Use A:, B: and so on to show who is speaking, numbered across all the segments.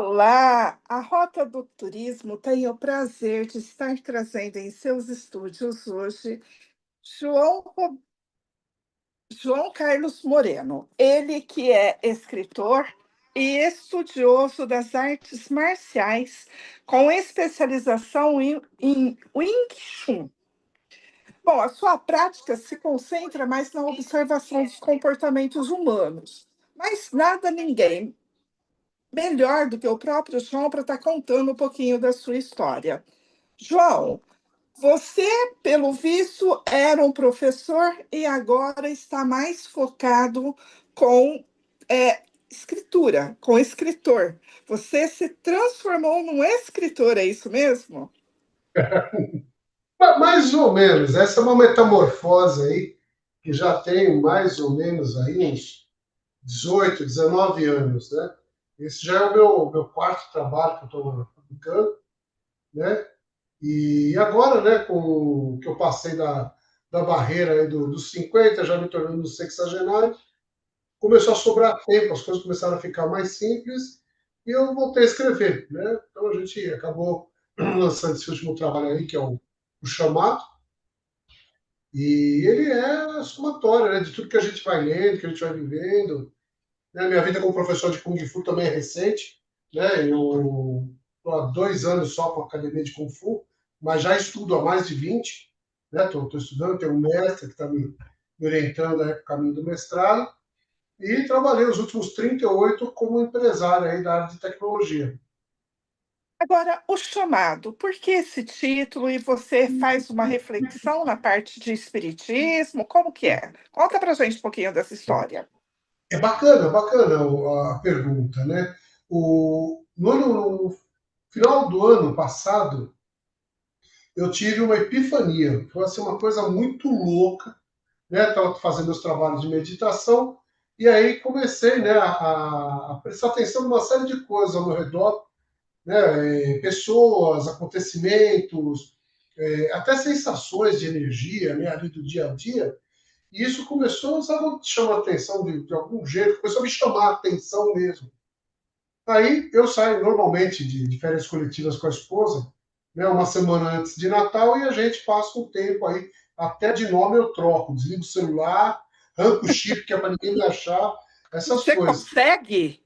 A: Olá! A Rota do Turismo tem o prazer de estar trazendo em seus estúdios hoje João, João Carlos Moreno. Ele que é escritor e estudioso das artes marciais, com especialização em Wing Chun. Bom, a sua prática se concentra mais na observação dos comportamentos humanos, mas nada ninguém melhor do que o próprio João para estar contando um pouquinho da sua história. João, você, pelo visto, era um professor e agora está mais focado com escritura, com escritor. Você se transformou num escritor, é isso mesmo?
B: Mais ou menos, essa é uma metamorfose aí, que já tem mais ou menos aí uns 18, 19 anos, né? Esse já é o meu quarto trabalho que eu estou publicando, né? E agora, né, com que eu passei da barreira aí dos 50, já me tornando um sexagenário, começou a sobrar tempo, as coisas começaram a ficar mais simples e eu voltei a escrever, né? Então a gente acabou lançando esse último trabalho aí, que é o Chamado, e ele é somatório, né, de tudo que a gente vai lendo, que a gente vai vivendo. Né? Minha vida como professor de Kung Fu também é recente. Né? Eu estou há 2 anos só com a academia de Kung Fu, mas já estudo há mais de 20. Estou estudando, tenho um mestre que está me orientando aí para o caminho do mestrado. E trabalhei os últimos 38 como empresário aí da área de tecnologia.
A: Agora, o chamado, por que esse título? E você faz uma reflexão na parte de espiritismo? Como que é? Conta pra gente um pouquinho dessa história.
B: É bacana a pergunta, né? No final do ano passado, eu tive uma epifania. Foi assim, uma coisa muito louca, né? Estava fazendo meus trabalhos de meditação e aí comecei, né, a prestar atenção numa série de coisas ao meu redor, né? Pessoas, acontecimentos, até sensações de energia, né, ali do dia a dia. E isso começou, sabe, a chamar a atenção de algum jeito, começou a me chamar a atenção mesmo. Aí eu saio normalmente de férias coletivas com a esposa, né, uma semana antes de Natal, e a gente passa um tempo aí, até de nome eu troco, desligo o celular, arranco o chip, que é para ninguém me achar, essas
A: Você
B: coisas.
A: consegue?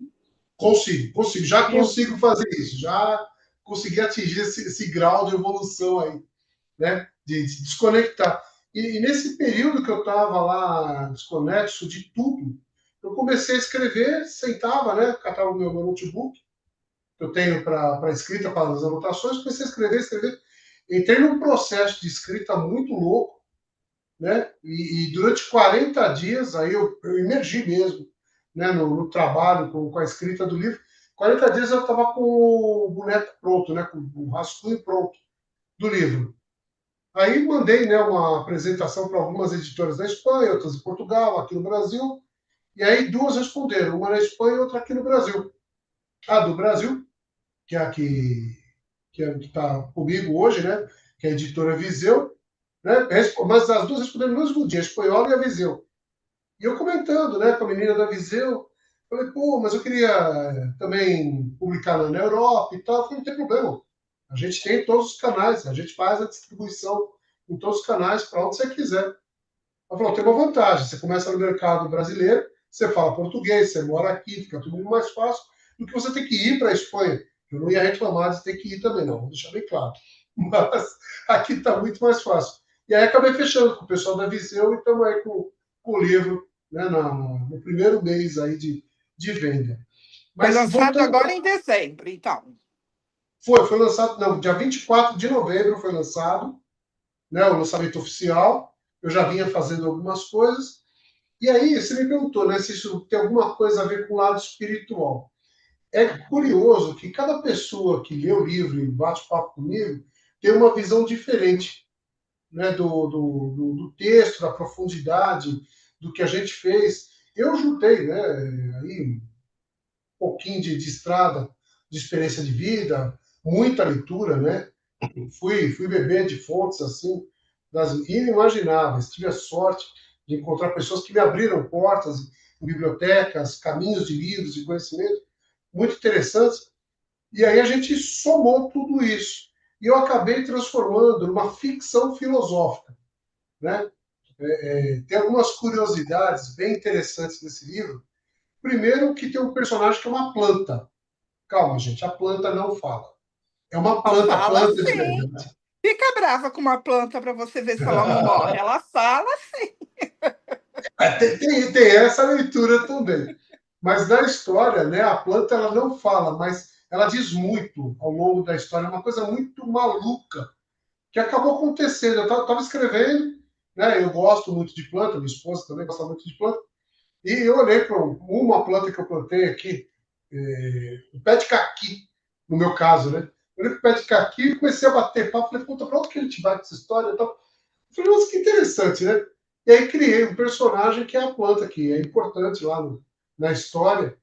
B: Consigo, já
A: Meu
B: consigo fazer isso, já consegui atingir esse grau de evolução aí, né, de desconectar. E nesse período que eu estava lá desconexo de tudo, eu comecei a escrever, sentava, né, catava o meu notebook, que eu tenho para escrita, para as anotações, comecei a escrever. Entrei num processo de escrita muito louco, né? E durante 40 dias, aí eu emergi mesmo, né, no trabalho, com a escrita do livro. 40 dias eu estava com o boneco pronto, né, com o rascunho pronto do livro. Aí mandei, né, uma apresentação para algumas editoras da Espanha, outras em Portugal, aqui no Brasil, e aí duas responderam, uma na Espanha e outra aqui no Brasil. A do Brasil, que é a que está comigo hoje, né, que é a editora Viseu, né, mas as duas responderam no mesmo dia, a espanhola e a Viseu. E eu comentando, né, com a menina da Viseu, falei, pô, mas eu queria também publicar na Europa e tal. Eu falei, não tem problema. A gente tem todos os canais, a gente faz a distribuição em todos os canais para onde você quiser. Ela falou, tem uma vantagem, você começa no mercado brasileiro, você fala português, você mora aqui, fica tudo muito mais fácil do que você ter que ir para a Espanha. Eu não ia reclamar de ter que ir também, não, vou deixar bem claro. Mas aqui está muito mais fácil. E aí acabei fechando com o pessoal da Viseu e estamos aí com o livro, né, no primeiro mês aí de venda.
A: Foi
B: Mas
A: lançado
B: voltando
A: agora
B: para.
A: em dezembro, então.
B: Foi lançado, não, dia 24 de novembro foi lançado, né, o lançamento oficial. Eu já vinha fazendo algumas coisas. E aí, você me perguntou, né, se isso tem alguma coisa a ver com o lado espiritual. É curioso que cada pessoa que lê o livro e bate papo comigo tem uma visão diferente, né, do texto, da profundidade, do que a gente fez. Eu juntei, né, aí um pouquinho de estrada, de experiência de vida, muita leitura, né? Fui beber de fontes assim, das inimagináveis. Tive a sorte de encontrar pessoas que me abriram portas em bibliotecas, caminhos de livros e conhecimento muito interessantes. E aí a gente somou tudo isso. E eu acabei transformando numa ficção filosófica, né? Tem algumas curiosidades bem interessantes nesse livro. Primeiro, que tem um personagem que é uma planta. Calma, gente, a planta não fala. É uma
A: Ela
B: planta,
A: fala
B: planta de
A: sim.
B: verdade.
A: Fica brava com uma planta para você ver se ela não morre. Ela fala sim.
B: Tem essa leitura também. Mas na história, né, a planta ela não fala, mas ela diz muito ao longo da história. É uma coisa muito maluca que acabou acontecendo. Eu estava escrevendo, né, eu gosto muito de planta, minha esposa também gosta muito de planta, e eu olhei para uma planta que eu plantei aqui, o pé de caqui, no meu caso, né? Eu olhei para o pé de caqui e comecei a bater papo. Falei, puta, para onde que a gente vai com essa história? Eu falei, nossa, que interessante, né? E aí criei um personagem que é a planta, que é importante lá na história.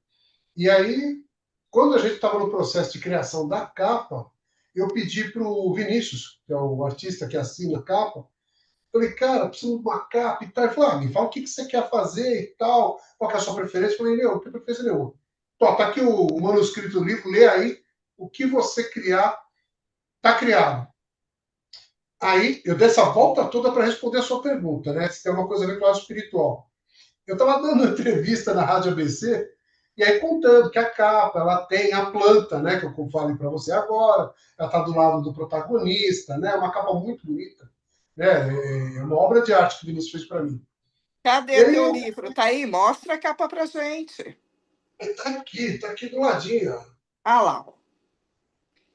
B: E aí, quando a gente estava no processo de criação da capa, eu pedi para o Vinícius, que é o artista que assina a capa, falei, cara, preciso de uma capa e tal. Ele falou, me fala o que você quer fazer e tal, qual que é a sua preferência? Eu falei, não tenho preferência nenhuma. Tá aqui o manuscrito do livro, lê aí, o que você criar, está criado. Aí, eu dei essa volta toda para responder a sua pergunta, né? Se tem uma coisa a ver com o lado espiritual. Eu estava dando entrevista na Rádio ABC, e aí contando que a capa, ela tem a planta, né? Que eu falei para você agora, ela está do lado do protagonista, né? É uma capa muito bonita, né? É uma obra de arte que o Vinícius fez para mim. E
A: Cadê
B: aí,
A: teu livro? Tá aí? Mostra a capa pra gente.
B: tá aqui do ladinho. Ó.
A: Ah lá. Ó.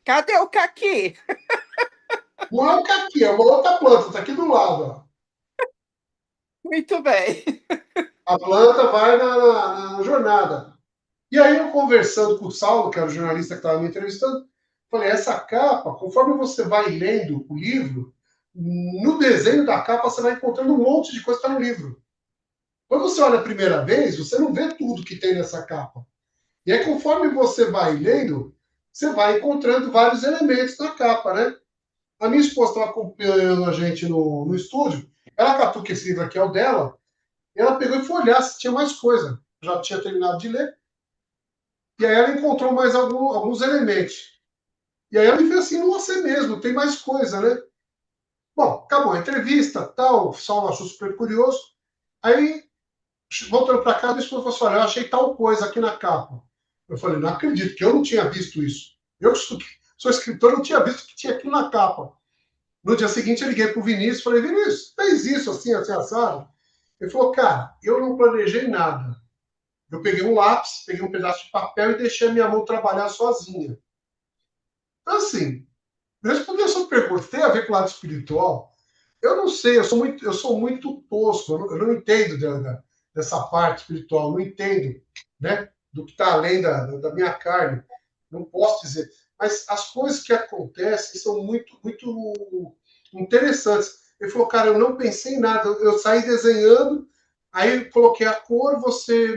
A: Cadê o caqui?
B: Não é um caqui, é uma outra planta, tá aqui do lado. Ó.
A: Muito bem.
B: A planta vai na jornada. E aí, eu conversando com o Saulo, que era o jornalista que estava me entrevistando, falei: essa capa, conforme você vai lendo o livro, no desenho da capa você vai encontrando um monte de coisa que está no livro. Quando você olha a primeira vez, você não vê tudo que tem nessa capa. E aí, conforme você vai lendo, você vai encontrando vários elementos na capa, né? A minha esposa estava acompanhando a gente no estúdio, ela catou que esse livro aqui é o dela, e ela pegou e foi olhar se tinha mais coisa. Já tinha terminado de ler. E aí ela encontrou mais alguns elementos. E aí ela me fez assim, nossa, é mesmo, tem mais coisa, né? Bom, acabou a entrevista, tal, o pessoal achou super curioso. Aí, voltando para casa, a esposa falou assim, olha, eu achei tal coisa aqui na capa. Eu falei, não acredito, que eu não tinha visto isso. Eu que sou escritor, não tinha visto o que tinha aqui na capa. No dia seguinte, eu liguei para o Vinícius, falei, Vinícius, fez isso assim, assim, assado? Ele falou, cara, eu não planejei nada. Eu peguei um lápis, peguei um pedaço de papel e deixei a minha mão trabalhar sozinha. Então, assim, responder a sua pergunta, tem a ver com o lado espiritual? Eu não sei, eu sou muito tosco, eu não entendo dessa parte espiritual, não entendo, né, do que está além da minha carne, não posso dizer. Mas as coisas que acontecem são muito, muito interessantes. Ele falou, cara, eu não pensei em nada, eu saí desenhando, aí coloquei a cor,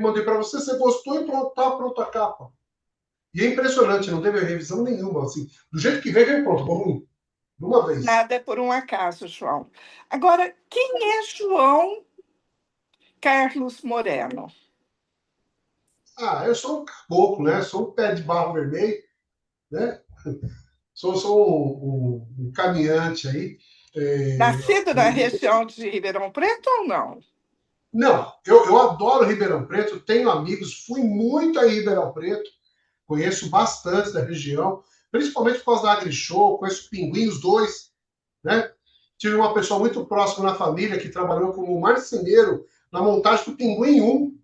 B: mandei para você, você gostou e pronto, tá pronto a capa. E é impressionante, não teve revisão nenhuma, assim, do jeito que veio pronto, vamos de uma vez.
A: Nada é por um acaso, João. Agora, quem é João Carlos Moreno?
B: Eu sou um caboclo, né? Sou um pé de barro vermelho, né? Sou um caminhante aí. É,
A: Nascido na região de Ribeirão Preto ou não?
B: Não, eu adoro Ribeirão Preto, tenho amigos, fui muito a Ribeirão Preto, conheço bastante da região, principalmente por causa da AgriShow, conheço o Pinguim, os dois, né? Tive uma pessoa muito próxima na família que trabalhou como marceneiro na montagem do Pinguim 1,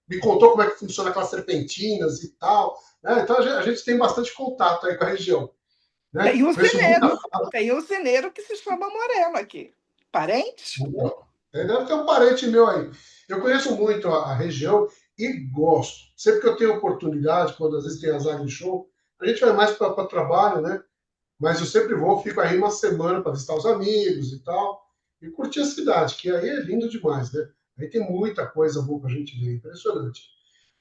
B: me contou como é que funciona aquelas serpentinas e tal. Né? Então a gente tem bastante contato aí com a região. Né?
A: Tem um
B: Conheço muita.
A: usineiro, tem um usineiro que se chama Moreno aqui. Parente?
B: Deve ter um parente meu aí. Eu conheço muito a região e gosto. Sempre que eu tenho oportunidade, quando às vezes tem as show, a gente vai mais para trabalho, né? Mas eu sempre vou, fico aí uma semana para visitar os amigos e tal. E curtir a cidade, que aí é lindo demais, né? Aí tem muita coisa boa para a gente ver, impressionante.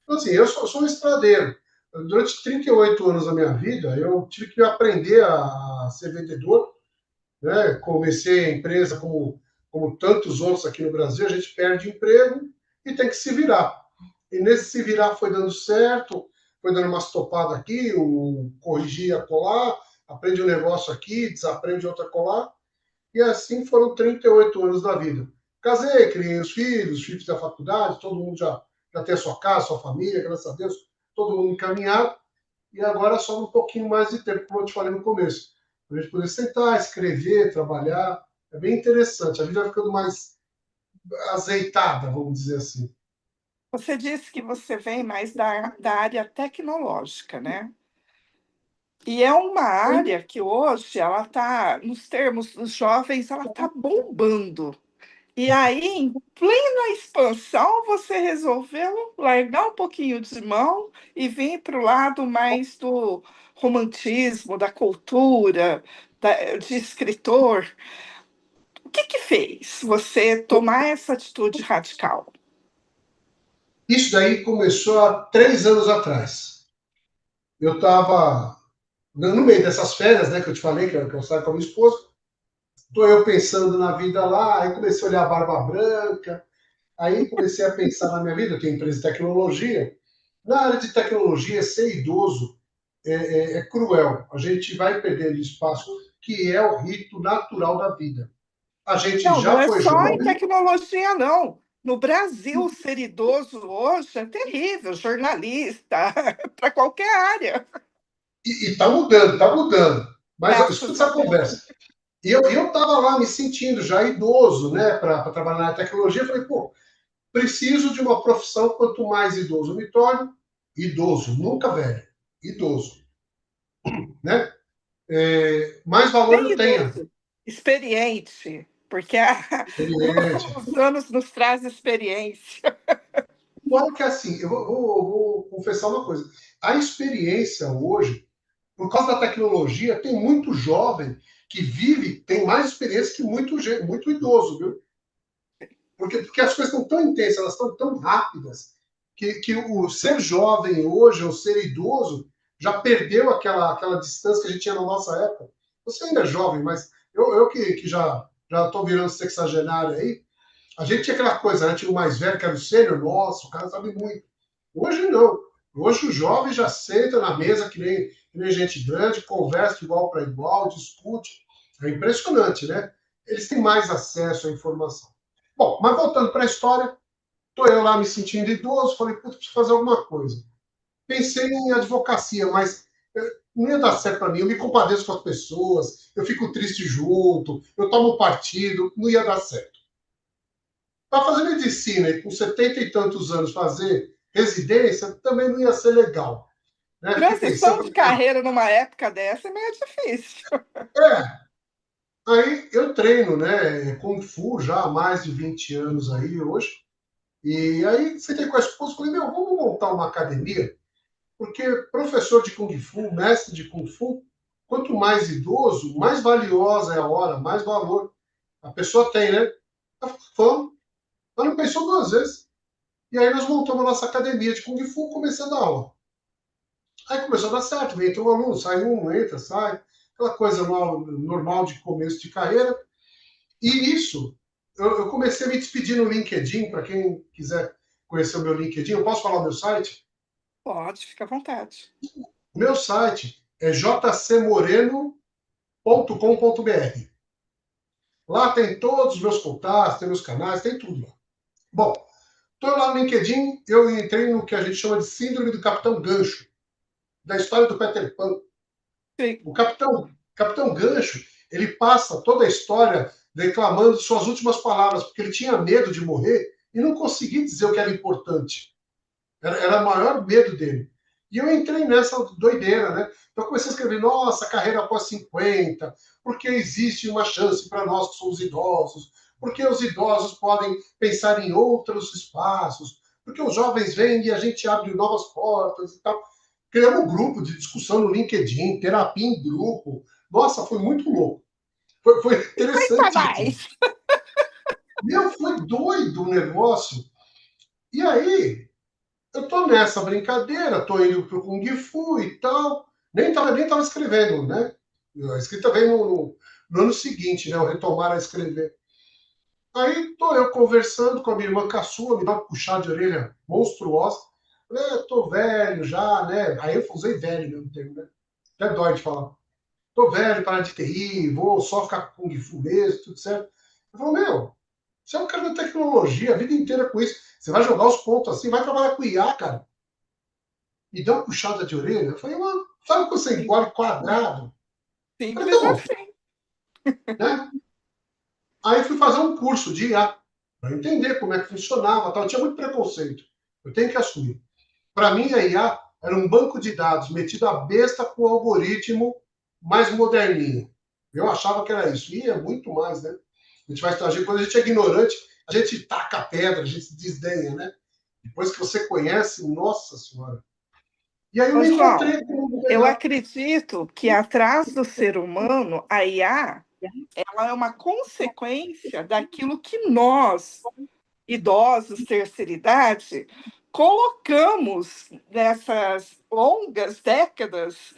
B: Então, assim, eu sou um estradeiro. Durante 38 anos da minha vida, eu tive que aprender a ser vendedor, né? Comecei a empresa como tantos outros aqui no Brasil, a gente perde emprego e tem que se virar. E nesse se virar foi dando certo, foi dando umas topadas aqui, corrigia colar, aprende um negócio aqui, desaprende outra colar. E assim foram 38 anos da vida. Casei, criei os filhos da faculdade, todo mundo já tem a sua casa, sua família, graças a Deus, todo mundo encaminhado. E agora só um pouquinho mais de tempo, como eu te falei no começo. Para a gente poder sentar, escrever, trabalhar. É bem interessante. A vida vai ficando mais azeitada, vamos dizer assim.
A: Você disse que você vem mais da área tecnológica, né? E é uma área que hoje ela está, nos termos dos jovens, ela está bombando. E aí, em plena expansão, você resolveu largar um pouquinho de mão e vir para o lado mais do romantismo, da cultura, de escritor. O que que fez você tomar essa atitude radical?
B: Isso daí começou há 3 anos atrás. Eu estava no meio dessas férias, né, que eu te falei, que eu saio com a minha esposa. Estou eu pensando na vida lá, aí comecei a olhar a barba branca, aí comecei a pensar na minha vida. Eu tenho empresa de tecnologia. Na área de tecnologia, ser idoso é cruel. A gente vai perdendo espaço, que é o rito natural da vida. A gente
A: Não, não
B: já
A: é
B: foi
A: só em
B: jovem
A: tecnologia, não. No Brasil, ser idoso hoje é terrível, jornalista, para qualquer área,
B: e está mudando, está mudando. Mas escuta
A: graças a
B: essa
A: Deus.
B: conversa. E eu estava lá me sentindo já idoso, né, para trabalhar na tecnologia. Eu falei, pô, preciso de uma profissão. Quanto mais idoso eu me torno, idoso, nunca velho, idoso, né? Mais valor
A: Bem
B: eu tenho.
A: idoso, experiente, porque
B: Experiente.
A: os anos nos trazem experiência.
B: Claro que assim, eu vou confessar uma coisa. A experiência hoje, por causa da tecnologia, tem muito jovem que vive, tem mais experiência que muito idoso, viu? Porque as coisas estão tão intensas, elas estão tão rápidas, que o ser jovem hoje, ou ser idoso, já perdeu aquela distância que a gente tinha na nossa época. Você ainda é jovem, mas eu que já estou virando sexagenário aí, a gente tinha aquela coisa, né? Tinha o mais velho, que era o sênior, nossa, o cara sabe muito. Hoje não. Hoje o jovem já senta na mesa que nem gente grande, conversa de igual para igual, discute. É impressionante, né? Eles têm mais acesso à informação. Bom, mas voltando para a história, estou eu lá me sentindo idoso, falei, puta, preciso fazer alguma coisa. Pensei em advocacia, mas não ia dar certo para mim. Eu me compadeço com as pessoas, eu fico triste junto, eu tomo partido, não ia dar certo. Para fazer medicina e com 70 e tantos anos fazer residência também não ia ser legal. Né? Fiquei pensando,
A: Transição de
B: falei, ah,
A: carreira numa época dessa é meio difícil.
B: é. Aí eu treino, né, Kung Fu já há mais de 20 anos aí hoje. E aí sentei com a esposa e falei, meu, vamos montar uma academia? Porque professor de Kung Fu, mestre de Kung Fu, quanto mais idoso, mais valiosa é a hora, mais valor a pessoa tem, né? Vamos. Mas não pensou duas vezes. E aí nós montamos a nossa academia de Kung Fu, comecei a dar aula. Aí começou a dar certo, entra um aluno, sai um, entra, sai, aquela coisa normal de começo de carreira. E isso, eu comecei a me despedir no LinkedIn, para quem quiser conhecer o meu LinkedIn, eu posso falar o meu site?
A: Pode, fica à vontade.
B: O meu site é jcmoreno.com.br. Lá tem todos os meus contatos, tem meus canais, tem tudo lá. Bom, estou lá no LinkedIn, eu entrei no que a gente chama de síndrome do Capitão Gancho, da história do Peter Pan.
A: Sim.
B: O Capitão Gancho, ele passa toda a história declamando suas últimas palavras, porque ele tinha medo de morrer e não conseguia dizer o que era importante. Era o maior medo dele. E eu entrei nessa doideira, né? Então eu comecei a escrever, nossa, carreira após 50, porque existe uma chance para nós que somos idosos, porque os idosos podem pensar em outros espaços, porque os jovens vêm e a gente abre novas portas e tal. Criamos um grupo de discussão no LinkedIn, terapia em grupo. Nossa, foi muito louco. Foi
A: Aguenta
B: interessantíssimo.
A: mais.
B: Meu, foi doido o negócio. E aí, eu tô nessa brincadeira, tô indo pro Kung Fu e tal. Nem tava escrevendo, né? A escrita veio no ano seguinte, né? Eu retomar a escrever. Aí tô eu conversando com a minha irmã caçula, me dá uma puxada de orelha monstruosa. Eu tô velho já, né? Aí eu usei velho mesmo termo, né? Até dói de falar. Tô velho, para de TI, vou só ficar com Kung Fu mesmo, tudo certo. Eu falo, meu, você é um cara da tecnologia, a vida inteira com isso. Você vai jogar os pontos assim, vai trabalhar com IA, cara. E deu uma puxada de orelha. Eu falei, mano, sabe quando você
A: Sim.
B: engole quadrado? Eu falei,
A: Simples
B: tá bom,
A: assim.
B: né? Aí fui fazer um curso de IA, para entender como é que funcionava. Tal. Eu tinha muito preconceito. Eu tenho que assumir. Para mim, a IA era um banco de dados metido a besta com o algoritmo mais moderninho. Eu achava que era isso. E é muito mais, né? A gente vai agir. Quando a gente é ignorante, a gente taca a pedra, a gente desdenha, né? Depois que você conhece, nossa senhora. E aí eu
A: Ô,
B: me
A: João,
B: encontrei com o mundo
A: eu
B: legal.
A: acredito que atrás do ser humano, a IA, ela é uma consequência daquilo que nós, idosos, terceira idade, colocamos nessas longas décadas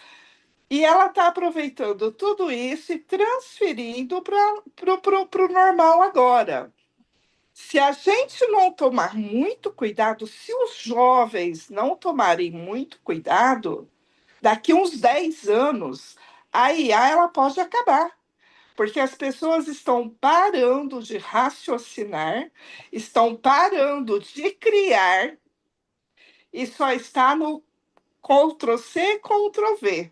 A: e ela está aproveitando tudo isso e transferindo para o normal agora. Se a gente não tomar muito cuidado, se os jovens não tomarem muito cuidado, daqui uns 10 anos, a IA ela pode acabar, porque as pessoas estão parando de raciocinar, estão parando de criar e só está no Ctrl+C, Ctrl+V.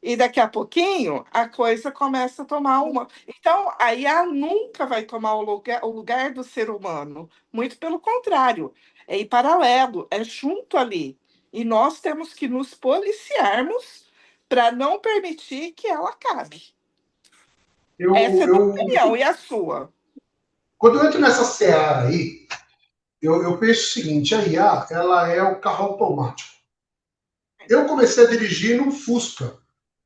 A: E daqui a pouquinho a coisa começa a tomar uma. Então, a IA nunca vai tomar o lugar do ser humano. Muito pelo contrário, é em paralelo, é junto ali. E nós temos que nos policiarmos para não permitir que ela acabe. Essa
B: Eu,
A: é a minha
B: eu,
A: opinião, e a sua?
B: quando eu entro nessa seara aí, eu penso o seguinte: a IA ela é o carro automático. Eu comecei a dirigir num Fusca,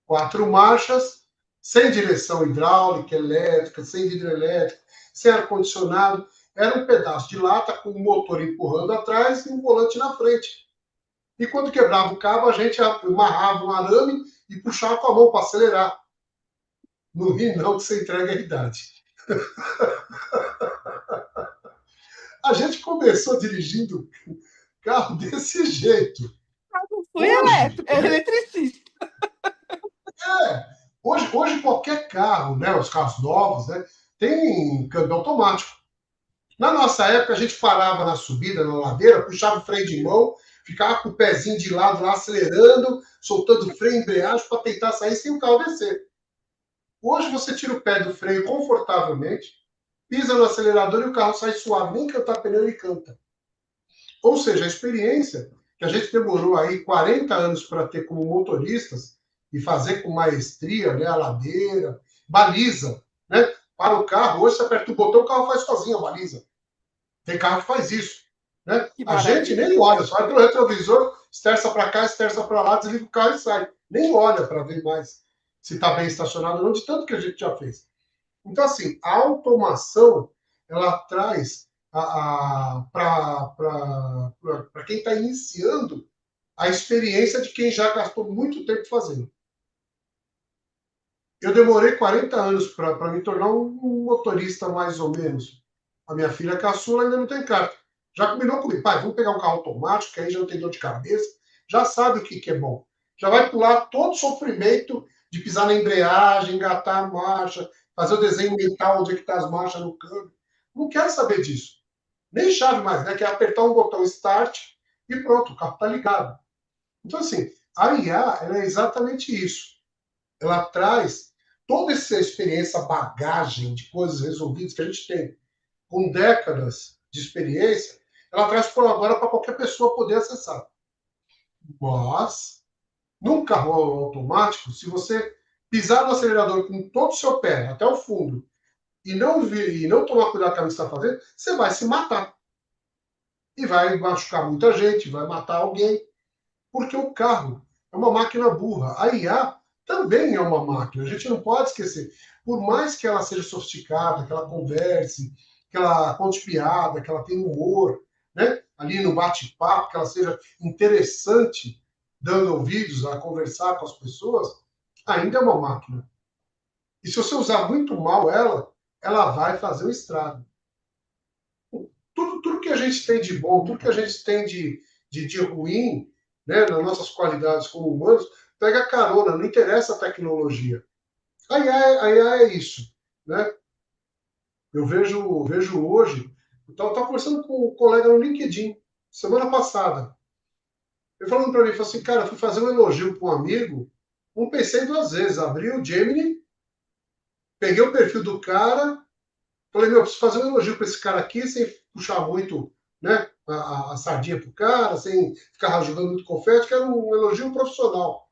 B: 4 marchas, sem direção hidráulica, elétrica, sem vidro elétrico, sem ar-condicionado. Era um pedaço de lata com um motor empurrando atrás e um volante na frente. E quando quebrava o cabo, a gente amarrava um arame e puxava com a mão para acelerar. Não ri não que você entrega a idade. A gente começou dirigindo carro desse jeito.
A: Não fui
B: Hoje,
A: eletricista.
B: é, hoje qualquer carro, né, os carros novos, né, tem câmbio automático. Na nossa época, a gente parava na subida, na ladeira, puxava o freio de mão, ficava com o pezinho de lado lá acelerando, soltando freio e embreagem para tentar sair sem o carro descer. Hoje você tira o pé do freio confortavelmente, pisa no acelerador e o carro sai suave, nem cantar pneu ele canta. Ou seja, a experiência que a gente demorou aí 40 anos para ter como motoristas e fazer com maestria, né, a ladeira, baliza, né? Para o carro, hoje você aperta o botão, o carro faz sozinho a baliza. Tem carro que faz isso. Né?
A: Que
B: A gente nem
A: maravilha.
B: olha, só vai pelo retrovisor, esterça para cá, esterça para lá, desliga o carro e sai. Nem olha para ver mais se está bem estacionado ou não, de tanto que a gente já fez. Então, assim, a automação, ela traz para quem está iniciando a experiência de quem já gastou muito tempo fazendo. Eu demorei 40 anos para me tornar um motorista mais ou menos. A minha filha caçula ainda não tem carta. Já combinou comigo, pai, vamos pegar um carro automático, que aí já não tem dor de cabeça, já sabe o que é bom. Já vai pular todo o sofrimento de pisar na embreagem, engatar a marcha, fazer o desenho mental onde é que está as marchas no câmbio. Não quero saber disso. Nem chave mais, né? Quer apertar um botão start e pronto, o carro está ligado. Então, assim, a IA ela é exatamente isso. Ela traz toda essa experiência, bagagem de coisas resolvidas que a gente tem com décadas de experiência, ela traz por agora para qualquer pessoa poder acessar. Mas, num carro automático, se você pisar no acelerador com todo o seu pé até o fundo e não tomar cuidado com o que você está fazendo, você vai se matar. E vai machucar muita gente, vai matar alguém. Porque o carro é uma máquina burra. A IA também é uma máquina. A gente não pode esquecer. Por mais que ela seja sofisticada, que ela converse, que ela conte piada, que ela tenha humor, né? Ali no bate-papo, que ela seja interessante, dando ouvidos a conversar com as pessoas, ainda é uma máquina. E se você usar muito mal ela, ela vai fazer o estrago. Tudo que a gente tem de bom, tudo que a gente tem de ruim, né, nas nossas qualidades como humanos, pega carona, não interessa a tecnologia. A IA é isso, né? Eu vejo hoje, eu estava conversando com um colega no LinkedIn, semana passada. Ele falando para mim, falou assim, cara, fui fazer um elogio para um amigo, não pensei duas vezes, abri o Gemini, peguei o perfil do cara, falei, meu, preciso fazer um elogio para esse cara aqui, sem puxar muito, né, a sardinha pro cara, sem ficar jogando muito confete, que era um elogio profissional.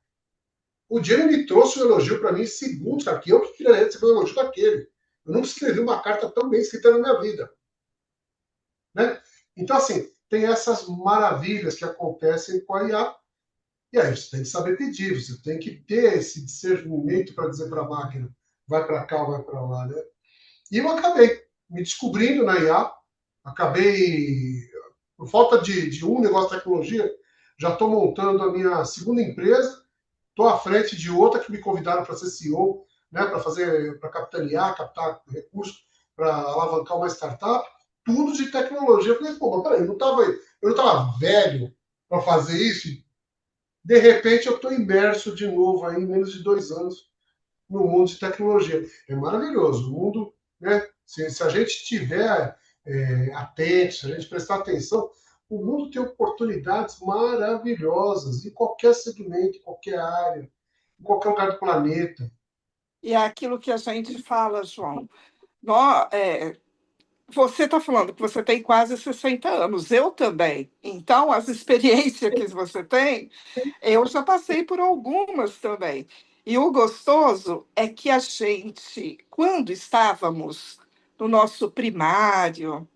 B: O Gemini trouxe um elogio para mim em segundos, cara, que eu que queria receber um elogio daquele. Eu nunca escrevi uma carta tão bem escrita na minha vida, né? Então, assim, tem essas maravilhas que acontecem com a IA. E aí você tem que saber pedir, você tem que ter esse discernimento para dizer para a máquina, vai para cá, vai para lá, né? E eu acabei me descobrindo na IA, acabei, por falta de um negócio de tecnologia, já estou montando a minha segunda empresa, estou à frente de outra que me convidaram para ser CEO, né, para fazer, para capitanear, captar recursos, para alavancar uma startup, tudo de tecnologia. Eu falei, pô, mas peraí, eu não tava velho para fazer isso? De repente, eu estou imerso de novo aí, em menos de 2 anos, no mundo de tecnologia. É maravilhoso. O mundo, né? Se a gente tiver atento, se a gente prestar atenção, o mundo tem oportunidades maravilhosas em qualquer segmento, em qualquer área, em qualquer lugar do planeta.
A: E é aquilo que a gente fala, João. Nó- é, Você está falando que você tem quase 60 anos, eu também. Então, as experiências que você tem, eu já passei por algumas também. E o gostoso é que a gente, quando estávamos no nosso primário,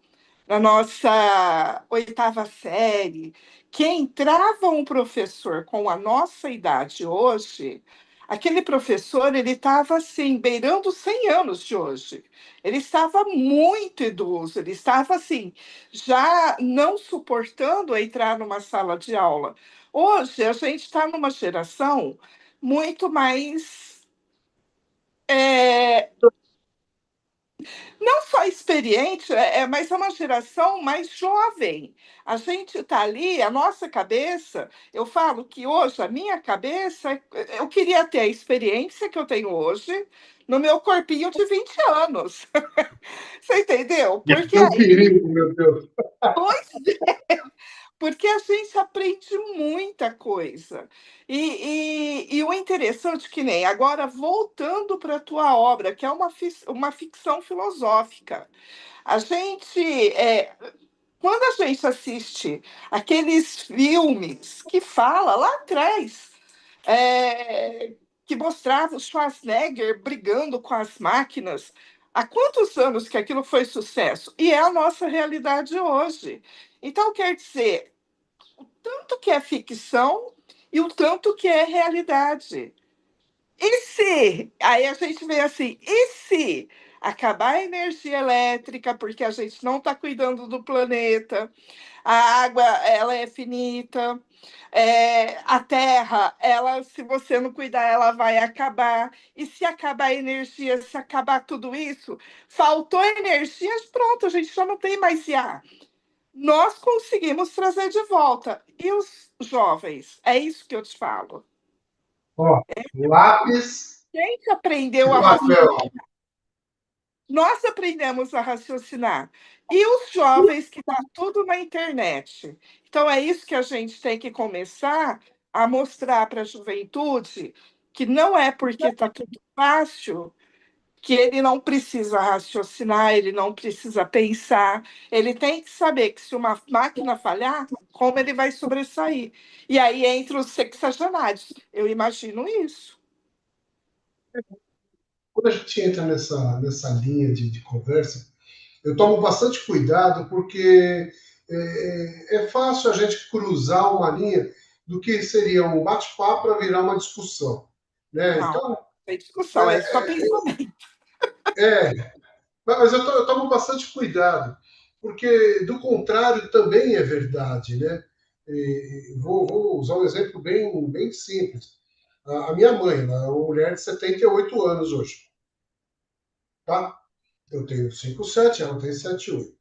A: na nossa oitava série, que entrava um professor com a nossa idade hoje, aquele professor ele estava assim, beirando os 100 anos de hoje. Ele estava muito idoso, ele estava assim, já não suportando entrar numa sala de aula. Hoje a gente está numa geração muito mais é, não só experiente, mas é uma geração mais jovem. A gente está ali, a nossa cabeça, eu falo que hoje a minha cabeça, eu queria ter a experiência que eu tenho hoje no meu corpinho de 20 anos. Você entendeu? Porque
B: É um
A: aí,
B: perigo, meu Deus.
A: pois, porque a gente aprende muita coisa. E o interessante que nem agora, voltando para a tua obra, que é uma ficção filosófica. A gente, quando a gente assiste aqueles filmes que fala lá atrás, que mostrava o Schwarzenegger brigando com as máquinas, há quantos anos que aquilo foi sucesso? E é a nossa realidade hoje. Então, quer dizer, tanto que é ficção e o tanto que é realidade. E se? Aí a gente vê assim, e se acabar a energia elétrica, porque a gente não está cuidando do planeta, a água ela é finita, a terra, ela, se você não cuidar, ela vai acabar. E se acabar a energia, se acabar tudo isso, faltou energia, pronto, a gente já não tem mais IA. Nós conseguimos trazer de volta. E os jovens? É isso que eu te falo.
B: Ó, lápis
A: Quem que
B: e
A: aprendeu a
B: papel.
A: raciocinar? Nós aprendemos a raciocinar. E os jovens que está tudo na internet. Então, é isso que a gente tem que começar a mostrar para a juventude, que não é porque está tudo fácil que ele não precisa raciocinar, ele não precisa pensar. Ele tem que saber que se uma máquina falhar, como ele vai sobressair. E aí entra os sexagenários. Eu imagino isso.
B: Quando a gente entra nessa linha de conversa, eu tomo bastante cuidado porque é fácil a gente cruzar uma linha do que seria um bate-papo para virar uma discussão. Né?
A: Não,
B: Então,
A: tem discussão, é só pensamento.
B: mas eu tomo bastante cuidado, porque do contrário também é verdade. Né? Vou usar um exemplo bem simples. A minha mãe, ela é uma mulher de 78 anos hoje. Tá? Eu tenho 57, ela tem 78.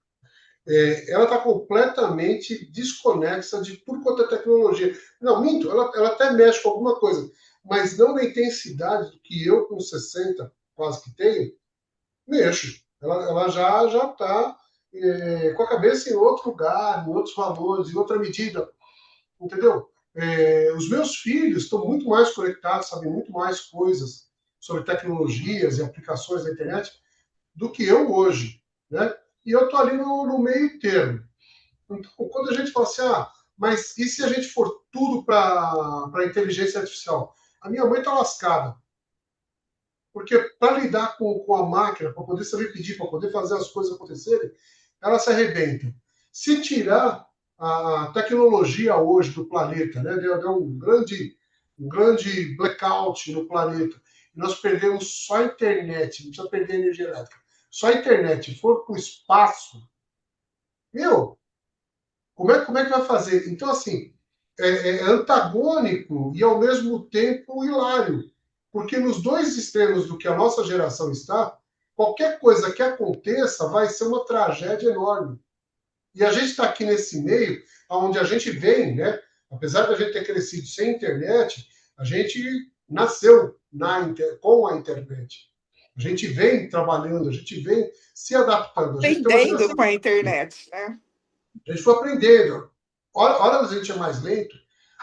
B: ela está completamente desconexa de tudo quanto é tecnologia. Não, minto, ela até mexe com alguma coisa, mas não na intensidade que eu, com 60 quase que tenho, mexo. Ela já está com a cabeça em outro lugar, em outros valores, em outra medida, entendeu? Os meus filhos estão muito mais conectados, sabem muito mais coisas sobre tecnologias e aplicações da internet do que eu hoje, né? E eu estou ali no meio termo. Então, quando a gente fala assim, mas e se a gente for tudo para a inteligência artificial? A minha mãe está lascada. Porque para lidar com a máquina, para poder saber pedir, para poder fazer as coisas acontecerem, ela se arrebenta. Se tirar a tecnologia hoje do planeta, né, deu um grande blackout no planeta, e nós perdemos só a internet, não precisa perder energia elétrica, só a internet for para o espaço, meu, como é que vai fazer? Então, assim, é antagônico e, ao mesmo tempo, hilário. Porque nos dois extremos do que a nossa geração está, qualquer coisa que aconteça vai ser uma tragédia enorme. E a gente está aqui nesse meio, onde a gente vem, né? Apesar de a gente ter crescido sem internet, a gente nasceu com a internet. A gente vem trabalhando, a gente vem se adaptando. A gente tem uma
A: Aprendendo
B: geração.
A: com a internet, né?
B: A gente foi aprendendo. Hora a gente é mais lento,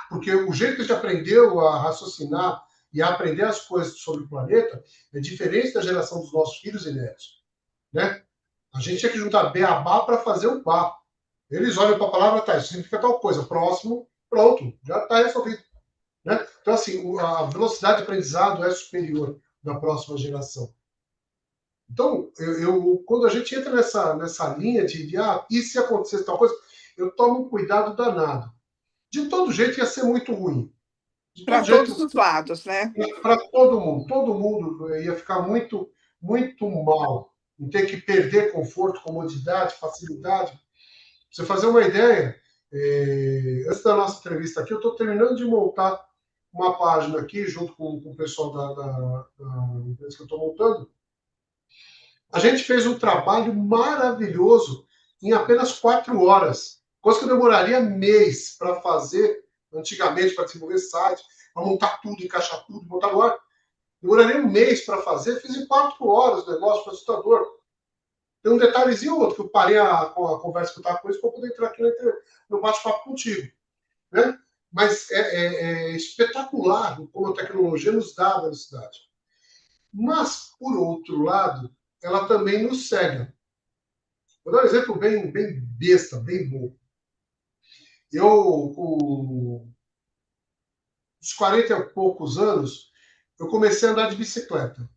B: porque o jeito que a gente aprendeu a raciocinar e a aprender as coisas sobre o planeta é diferente da geração dos nossos filhos e netos, né? A gente tinha que juntar beabá para fazer o pá. Eles olham para a palavra, tá, isso significa tal coisa. Próximo, pronto, já está resolvido, né? Então, assim, a velocidade de aprendizado é superior da próxima geração. Então, quando a gente entra nessa linha e se acontecesse tal coisa, eu tomo um cuidado danado. De todo jeito ia ser muito ruim. De
A: Para
B: todo
A: todos
B: jeito,
A: os lados, né?
B: para todo mundo ia ficar muito, muito mal em ter que perder conforto, comodidade, facilidade. Pra você fazer uma ideia, antes da nossa entrevista aqui, eu estou terminando de montar uma página aqui, junto com o pessoal da empresa que eu estou montando. A gente fez um trabalho maravilhoso em apenas 4 horas, coisa que eu demoraria mês para fazer antigamente, para desenvolver site, para montar tudo, encaixar tudo, montar no ar. Demoraria um mês para fazer, fiz em 4 horas o negócio, foi assustador. Tem um detalhezinho outro, que eu parei com a conversa que eu estava com eles para poder entrar aqui no bate-papo contigo. Né? Mas é espetacular como a tecnologia nos dá a velocidade. Mas, por outro lado, ela também nos cega. Vou dar um exemplo bem besta, bem bom. Eu, com uns 40 e poucos anos, eu comecei a andar de bicicleta.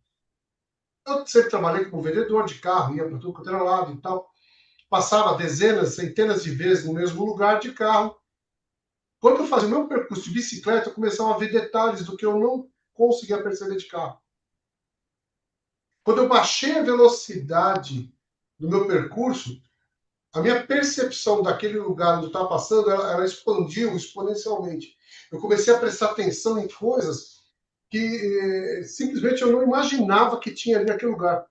B: Eu sempre trabalhei como vendedor de carro, ia para tudo quanto era lado e tal. Passava dezenas, centenas de vezes no mesmo lugar de carro. Quando eu fazia o meu percurso de bicicleta, eu começava a ver detalhes do que eu não conseguia perceber de carro. Quando eu baixei a velocidade do meu percurso, a minha percepção daquele lugar onde eu estava passando, ela expandiu exponencialmente. Eu comecei a prestar atenção em coisas que simplesmente eu não imaginava que tinha ali naquele lugar,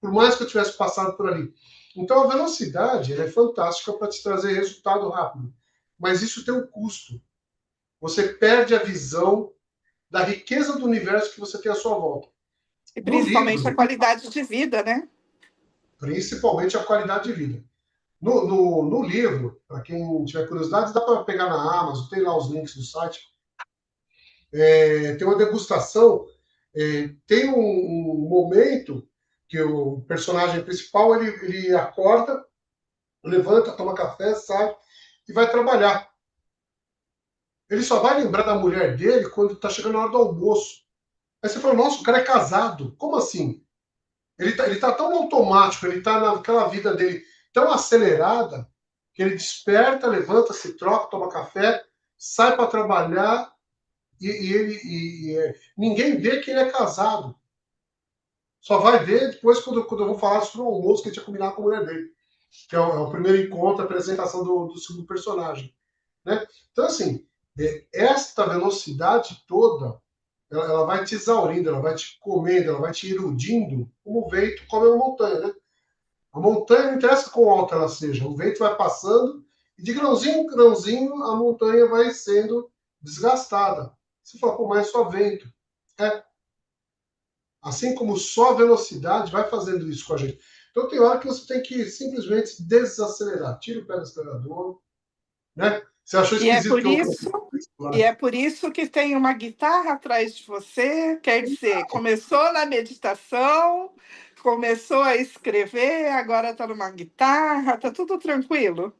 B: por mais que eu tivesse passado por ali. Então a velocidade é fantástica para te trazer resultado rápido, mas isso tem um custo. Você perde a visão da riqueza do universo que você tem à sua volta.
A: E
B: No
A: principalmente a
B: livro,
A: qualidade de vida, né?
B: principalmente a qualidade de vida. No livro, para quem tiver curiosidade, dá para pegar na Amazon, tem lá os links do site. Tem uma degustação, tem um momento que o personagem principal ele acorda, levanta, toma café, sai e vai trabalhar. Ele só vai lembrar da mulher dele quando está chegando a hora do almoço. Aí você fala, nossa, o cara é casado. Como assim? Ele tá tão automático, ele está naquela vida dele tão acelerada, que ele desperta, levanta, se troca, toma café, sai para trabalhar ninguém vê que ele é casado. Só vai ver depois quando eu vou falar sobre o almoço que ele tinha combinado com a mulher dele. Que é o primeiro encontro, a apresentação do segundo personagem. Né? Então, assim, esta velocidade toda, ela vai te exaurindo, ela vai te comendo, ela vai te erudindo, como o vento come uma montanha, né? A montanha não interessa quão alta ela seja, o vento vai passando e de grãozinho em grãozinho a montanha vai sendo desgastada. Você fala, pô, mas é só vento. É, assim como só a velocidade vai fazendo isso com a gente. Então tem hora que você tem que simplesmente desacelerar. Tira o pé do acelerador, né? Você achou
A: E é
B: esquisito
A: por
B: que eu...
A: isso, e é por isso que tem uma guitarra atrás de você. Quer dizer, começou na meditação, começou a escrever, agora está numa guitarra, está tudo tranquilo.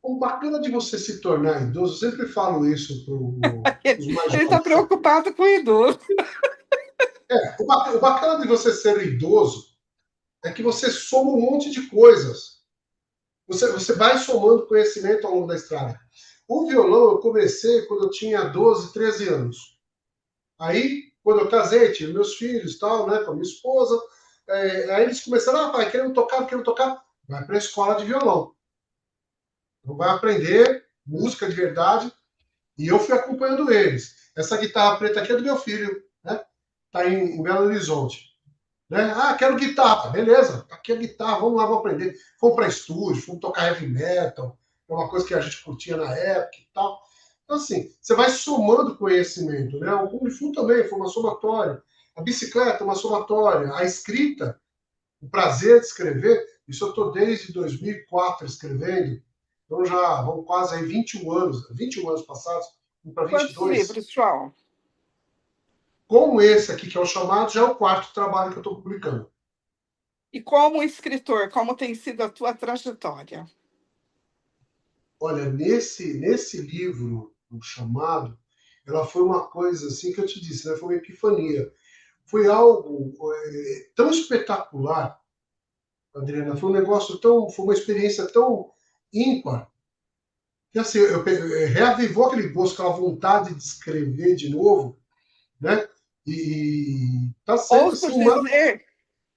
B: O bacana de você se tornar idoso, eu sempre falo isso para os mais
A: Ele está
B: jovens.
A: preocupado com o idoso.
B: O bacana de você ser idoso é que você soma um monte de coisas. Você vai somando conhecimento ao longo da estrada. O violão eu comecei quando eu tinha 12, 13 anos. Aí, quando eu casei, tive meus filhos, tal, né, com a minha esposa, aí eles começaram, ah, pai, querendo tocar, querendo tocar. Vai para a escola de violão. Então vai aprender música de verdade. E eu fui acompanhando eles. Essa guitarra preta aqui é do meu filho, né? Tá em Belo Horizonte. Né? Ah, quero guitarra. Beleza, aqui é guitarra, vamos lá, vamos aprender. Fomos para estúdio, fomos tocar heavy metal, é uma coisa que a gente curtia na época e tal. Então, assim, você vai somando conhecimento, né? O Kung Fu também foi uma somatória. A bicicleta, uma somatória. A escrita, o prazer de escrever, isso eu estou desde 2004 escrevendo. Então já vão quase aí 21 anos passados, para
A: Quantos
B: 22.
A: livros, João?
B: Como esse aqui, que é o chamado, já é o quarto trabalho que eu estou publicando.
A: E como escritor, como tem sido a tua trajetória?
B: Olha, nesse livro, o chamado, ela foi uma coisa assim que eu te disse, né? Foi uma epifania. Foi algo tão espetacular, Adriana, foi um negócio tão, foi uma experiência tão ímpar, que assim, reavivou aquele gosto, aquela vontade de escrever de novo, né? E tá sendo
A: Ouso
B: assim uma...
A: dizer,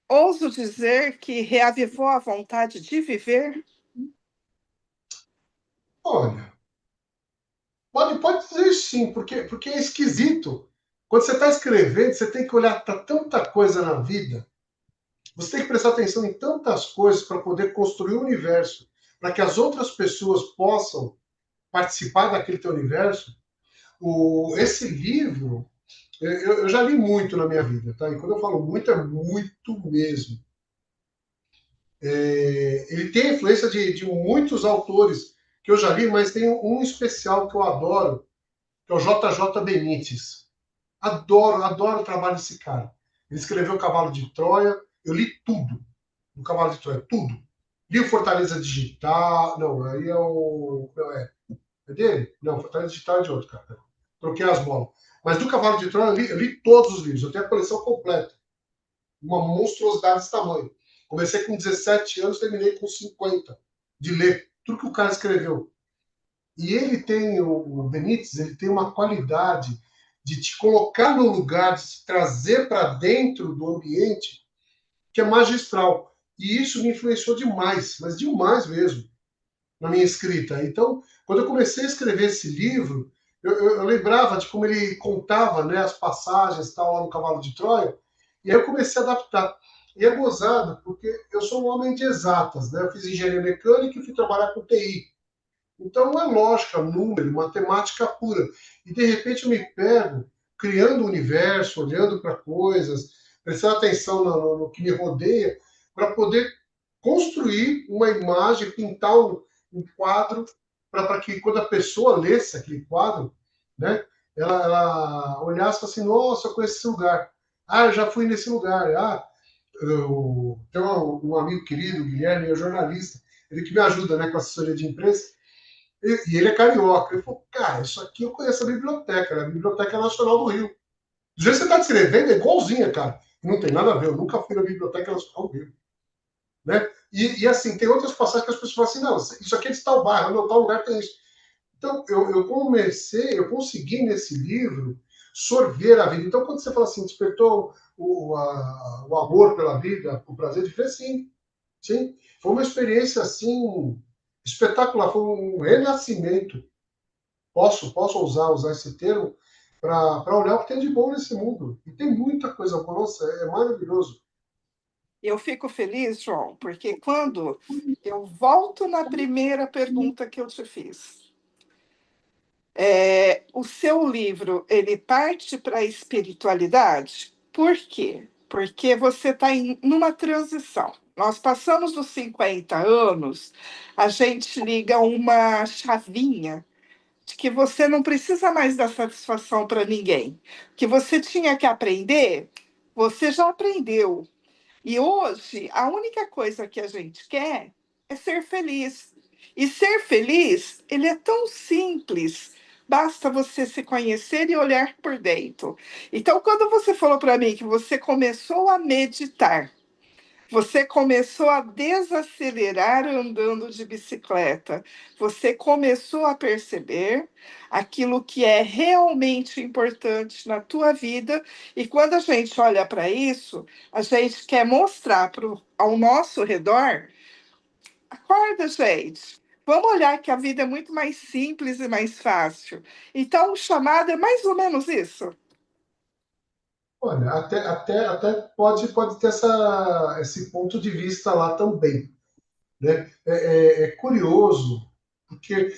A: ouso dizer que reavivou a vontade de viver.
B: Olha, pode dizer sim, porque é esquisito. Quando você está escrevendo, você tem que olhar para tanta coisa na vida, você tem que prestar atenção em tantas coisas para poder construir o um universo, para que as outras pessoas possam participar daquele teu universo. Esse livro, eu já li muito na minha vida, tá? E quando eu falo muito, é muito mesmo. Ele tem a influência de muitos autores que eu já li, mas tem um especial que eu adoro, que é o JJ Benítez. Adoro o trabalho desse cara. Ele escreveu Cavalo de Troia, eu li tudo do Cavalo de Troia, tudo. Li o Fortaleza Digital, não, aí é o... Não, é dele? Não, Fortaleza Digital é de outro, cara. Troquei as bolas. Mas do Cavalo de Troia eu li todos os livros, eu tenho a coleção completa. Uma monstruosidade desse tamanho. Comecei com 17 anos, terminei com 50 de ler tudo que o cara escreveu. E ele tem, o Benítez, ele tem uma qualidade de te colocar no lugar, de te trazer para dentro do ambiente, que é magistral. E isso me influenciou demais, mas demais mesmo, na minha escrita. Então, quando eu comecei a escrever esse livro, eu lembrava de como ele contava, né, as passagens tal, lá no Cavalo de Troia, e aí eu comecei a adaptar. E é gozado, porque eu sou um homem de exatas, né? Eu fiz engenharia mecânica e fui trabalhar com TI. Então é lógica, número, matemática pura. E de repente eu me pego criando o um universo, olhando para coisas, prestando atenção no que me rodeia, para poder construir uma imagem, pintar um quadro, para que quando a pessoa lesse aquele quadro, né, ela olhasse assim, nossa, eu conheço esse lugar. Ah, eu já fui nesse lugar. Ah, eu tenho um amigo querido, o Guilherme, é jornalista, ele que me ajuda, né, com assessoria de imprensa, e ele é carioca. Ele falou, cara, isso aqui eu conheço a biblioteca, né? A Biblioteca Nacional do Rio. Do jeito que você está descrevendo, é igualzinha, cara. Não tem nada a ver, eu nunca fui na Biblioteca Nacional do Rio. Né? E assim, tem outras passagens que as pessoas falam assim, não, isso aqui é de tal bairro, não, tal lugar tem isso. Então, eu consegui nesse livro sorver a vida. Então, quando você fala assim, despertou o amor pela vida, o prazer de ver, sim, sim. Foi uma experiência, assim, espetacular, foi um renascimento. Posso usar esse termo para olhar o que tem de bom nesse mundo. E tem muita coisa boa, nossa, é maravilhoso.
A: Eu fico feliz, João, porque quando eu volto na primeira pergunta que eu te fiz, o seu livro, ele parte para a espiritualidade? Por quê? Porque você está numa transição. Nós passamos dos 50 anos, a gente liga uma chavinha de que você não precisa mais dar satisfação para ninguém. Que você tinha que aprender, você já aprendeu. E hoje, a única coisa que a gente quer é ser feliz. E ser feliz, ele é tão simples. Basta você se conhecer e olhar por dentro. Então, quando você falou para mim que você começou a meditar, você começou a desacelerar andando de bicicleta. Você começou a perceber aquilo que é realmente importante na tua vida. E quando a gente olha para isso, a gente quer mostrar ao nosso redor: acorda, gente. Vamos olhar que a vida é muito mais simples e mais fácil. Então, o chamado é mais ou menos isso.
B: Olha, até pode ter esse ponto de vista lá também. Né? É curioso, porque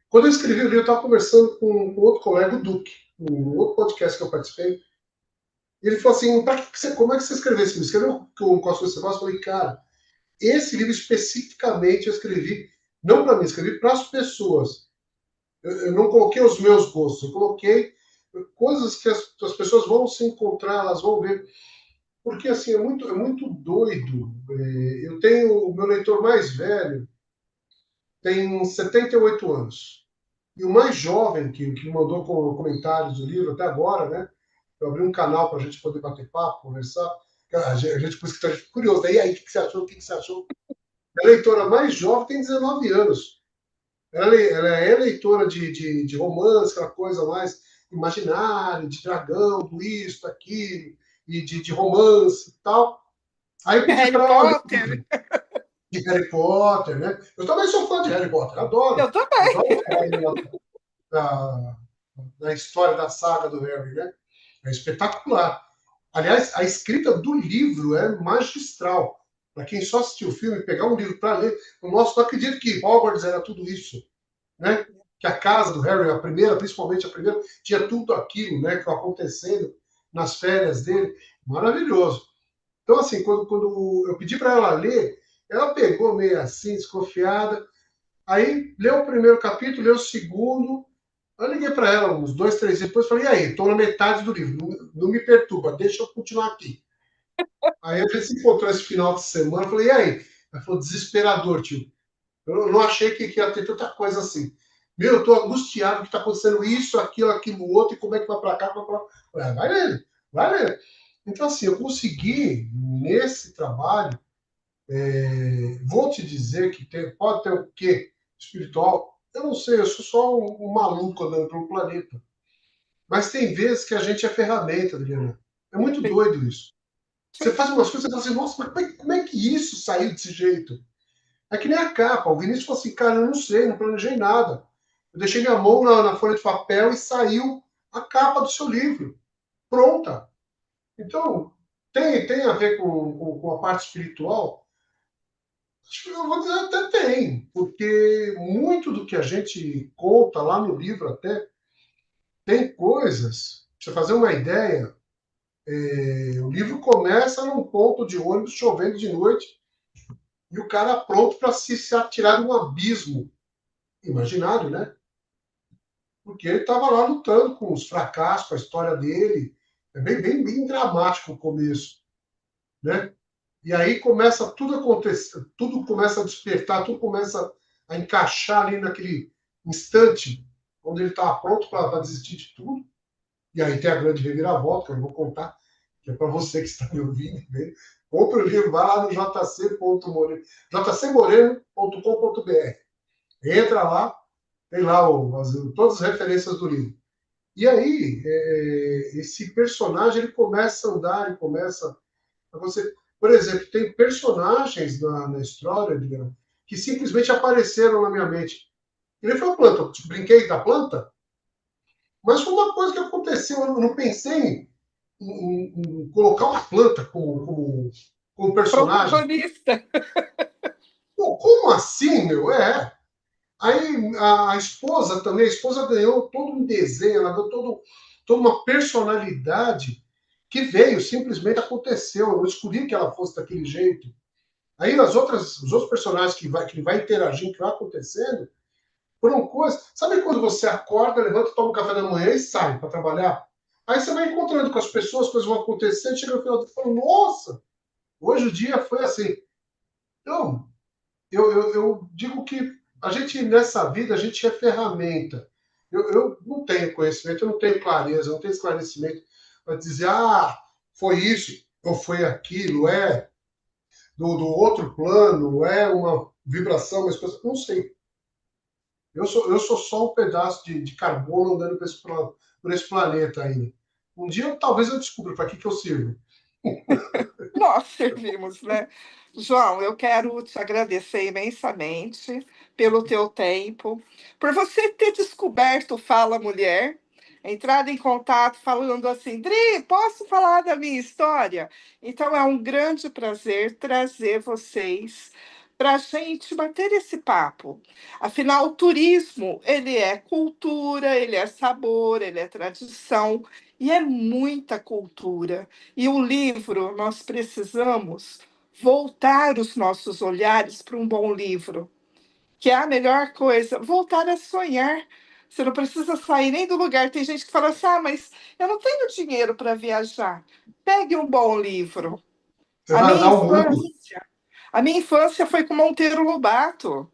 B: quando eu escrevi o livro, eu estava conversando com outro colega, o Duque, um outro podcast que eu participei, e ele falou assim, como é que você escreveu esse livro? Escreveu com as suas negócios? Eu falei, cara, esse livro especificamente eu escrevi, não para mim, escrevi para as pessoas. Eu não coloquei os meus gostos, eu coloquei coisas que as pessoas vão se encontrar, elas vão ver. Porque, assim, é muito doido. Eu tenho o meu leitor mais velho, tem 78 anos. E o mais jovem, que mandou comentários do livro até agora, né? Eu abri um canal para a gente poder bater papo, conversar. A gente por isso que está curioso. Daí, aí, o que você achou? O que você achou? A leitora mais jovem tem 19 anos. Ela é leitora de romance, aquela coisa mais imaginária, de dragão, do isso, daquilo, e de romance e tal. Aí eu pedi
A: Harry
B: para ela ler um
A: Potter,
B: livro de Harry Potter, né? Eu também sou fã de Harry Potter,
A: eu também.
B: adoro falar da, da história da saga do Harry, né? É espetacular. Aliás, a escrita do livro é magistral. Para quem só assistiu o filme, pegar um livro para ler, o nosso não acredita que Hogwarts era tudo isso, né? Que a casa do Harry, a primeira, principalmente a primeira, tinha tudo aquilo, né? Que estava acontecendo nas férias dele. Maravilhoso. Então, assim, quando eu pedi para ela ler, ela pegou meio assim, desconfiada. Aí leu o primeiro capítulo, leu o segundo. Eu liguei para ela uns 2, 3 dias depois, falei, e aí, estou na metade do livro, não me perturba, deixa eu continuar aqui. Aí a gente se encontrou esse final de semana, eu falei, e aí? Ela falou, desesperador, tio. Eu não achei que ia ter tanta coisa assim. Meu, eu estou angustiado que está acontecendo isso, aquilo, outro, e como é que vai para cá, vai para lá. Vai nele, vai nele. Então, assim, eu consegui, nesse trabalho, vou te dizer que pode ter o quê espiritual? Eu não sei, eu sou só um maluco andando pelo planeta. Mas tem vezes que a gente é ferramenta, Adriana. É muito doido isso. Você faz umas coisas e fala assim, nossa, mas como é que isso saiu desse jeito? É que nem a capa. O Vinícius falou assim, cara, eu não sei, não planejei nada. Eu deixei minha mão na folha de papel e saiu a capa do seu livro. Pronta. Então, tem a ver com a parte espiritual? Acho que eu vou dizer até tem, porque muito do que a gente conta lá no livro até tem coisas. Pra você fazer uma ideia, o livro começa num ponto de ônibus chovendo de noite e o cara pronto para se atirar de um abismo imaginário, né? Porque ele estava lá lutando com os fracassos, com a história dele. É bem dramático o começo, né? E aí começa tudo a acontecer, tudo começa a despertar, tudo começa a encaixar ali naquele instante onde ele estava pronto para desistir de tudo. E aí tem a grande reviravolta, que eu não vou contar, que é para você que está me ouvindo. Né? Compre o livro, vai lá no jc.moreno, jcmoreno.com.br. Entra lá, tem lá todas as referências do livro. E aí, esse personagem ele começa a andar, ele começa a você. Por exemplo, tem personagens na história que simplesmente apareceram na minha mente. Ele foi uma planta, eu brinquei da planta, mas foi uma coisa que aconteceu. Eu não pensei em colocar uma planta como com o personagem.
A: Protagonista.
B: Pô, como assim, meu? É. Aí a esposa também, a esposa ganhou todo um desenho, ela ganhou toda uma personalidade que veio, simplesmente aconteceu. Eu não escolhi que ela fosse daquele jeito. Aí os outros personagens que vai interagindo, que vai acontecendo, foram coisas. Sabe quando você acorda, levanta, toma um café da manhã e sai para trabalhar? Aí você vai encontrando com as pessoas, coisas vão acontecendo, chega no final do dia e fala, nossa, hoje o dia foi assim. Então, eu digo que a gente, nessa vida, a gente é ferramenta. Eu não tenho conhecimento, eu não tenho clareza, eu não tenho esclarecimento para dizer, ah, foi isso, ou foi aquilo, é do outro plano, é uma vibração, uma coisa, não sei. Eu sou só um pedaço de carbono andando por esse planeta ainda. Um dia, talvez eu descubra para que eu sirvo.
A: Nós servimos, né? João, eu quero te agradecer imensamente pelo teu tempo, por você ter descoberto o Fala Mulher, entrado em contato falando assim, Dri, posso falar da minha história? Então é um grande prazer trazer vocês para a gente bater esse papo. Afinal, o turismo, ele é cultura, ele é sabor, ele é tradição, e é muita cultura. E o livro, nós precisamos voltar os nossos olhares para um bom livro, que é a melhor coisa, voltar a sonhar. Você não precisa sair nem do lugar. Tem gente que fala assim: ah, mas eu não tenho dinheiro para viajar. Pegue um bom livro.
B: Você
A: A
B: vai
A: minha
B: andar o mundo.
A: infância, a minha infância foi com Monteiro Lobato.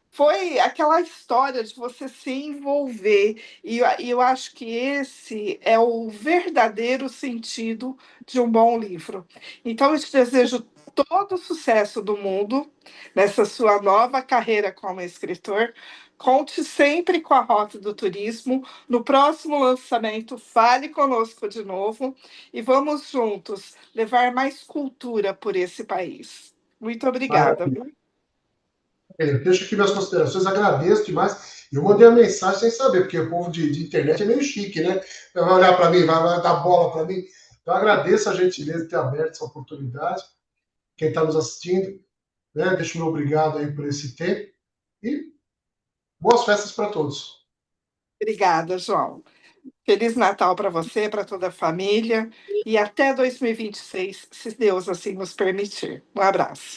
A: Foi aquela história de você se envolver, e eu acho que esse é o verdadeiro sentido de um bom livro. Então, eu te desejo todo o sucesso do mundo nessa sua nova carreira como escritor. Conte sempre com a Rota do Turismo. No próximo lançamento, fale conosco de novo e vamos juntos levar mais cultura por esse país. Muito obrigada, viu?
B: Deixo aqui minhas considerações, agradeço demais. Eu mandei a mensagem sem saber, porque o povo de internet é meio chique, né? Vai olhar para mim, vai dar bola para mim. Então, agradeço a gentileza de ter aberto essa oportunidade. Quem está nos assistindo, né? Deixo meu obrigado aí por esse tempo. E boas festas para todos.
A: Obrigada, João. Feliz Natal para você, para toda a família e até 2026, se Deus assim nos permitir. Um abraço.